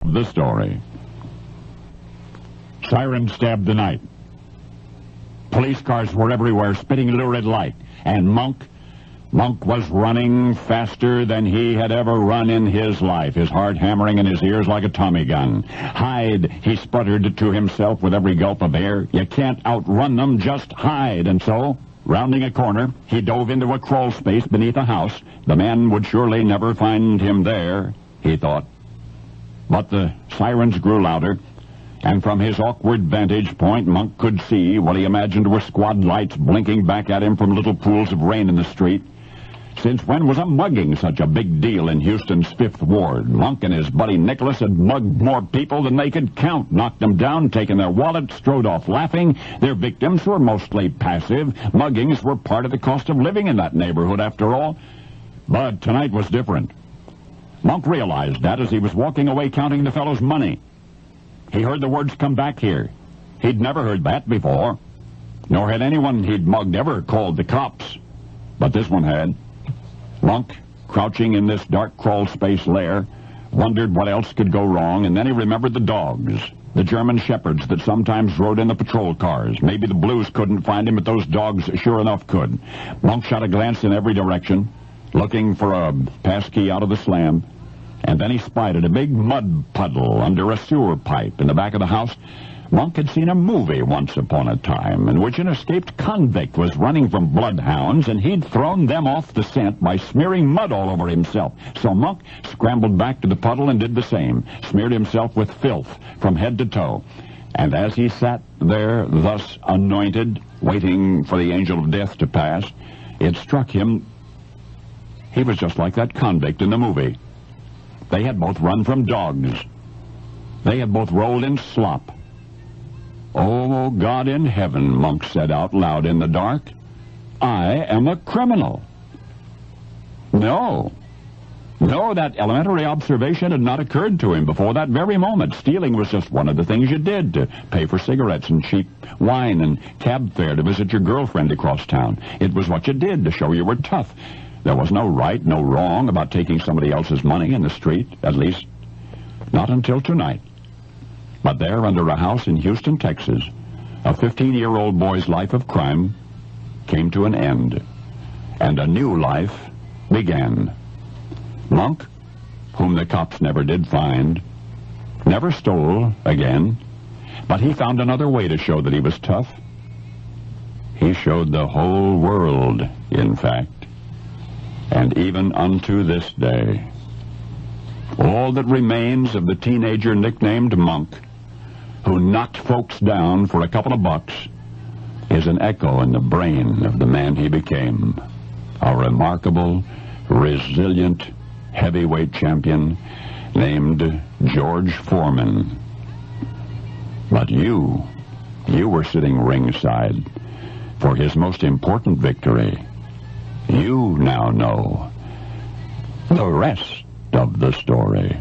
The story. Sirens stabbed the night. Police cars were everywhere, spitting lurid light. And Monk was running faster than he had ever run in his life, his heart hammering in his ears like a Tommy gun. Hide, he sputtered to himself with every gulp of air. You can't outrun them, just hide. And so, rounding a corner, he dove into a crawl space beneath a house. The man would surely never find him there, he thought. But the sirens grew louder, and from his awkward vantage point, Monk could see what he imagined were squad lights blinking back at him from little pools of rain in the street. Since when was a mugging such a big deal in Houston's 5th Ward? Monk and his buddy Nicholas had mugged more people than they could count, knocked them down, taken their wallets, strode off laughing. Their victims were mostly passive. Muggings were part of the cost of living in that neighborhood, after all. But tonight was different. Monk realized that as he was walking away counting the fellow's money. He heard the words, "Come back here." He'd never heard that before, nor had anyone he'd mugged ever called the cops. But this one had. Monk, crouching in this dark crawl space lair, wondered what else could go wrong, and then he remembered the dogs, the German shepherds that sometimes rode in the patrol cars. Maybe the Blues couldn't find him, but those dogs sure enough could. Monk shot a glance in every direction, looking for a passkey out of the slam, and then he spied a big mud puddle under a sewer pipe in the back of the house. Monk had seen a movie once upon a time in which an escaped convict was running from bloodhounds, and he'd thrown them off the scent by smearing mud all over himself. So Monk scrambled back to the puddle and did the same, smeared himself with filth from head to toe. And as he sat there, thus anointed, waiting for the angel of death to pass, it struck him he was just like that convict in the movie. They had both run from dogs. They had both rolled in slop. "Oh, God in heaven," Monk said out loud in the dark, "I am a criminal." No, that elementary observation had not occurred to him before that very moment. Stealing was just one of the things you did to pay for cigarettes and cheap wine and cab fare to visit your girlfriend across town. It was what you did to show you were tough. There was no right, no wrong about taking somebody else's money in the street, at least not until tonight. But there, under a house in Houston, Texas, a 15-year-old boy's life of crime came to an end, and a new life began. Monk, whom the cops never did find, never stole again, but he found another way to show that he was tough. He showed the whole world, in fact, and even unto this day. All that remains of the teenager nicknamed Monk, who knocked folks down for a couple of bucks, is an echo in the brain of the man he became. A remarkable, resilient heavyweight champion named George Foreman. But you were sitting ringside for his most important victory. You now know the rest of the story.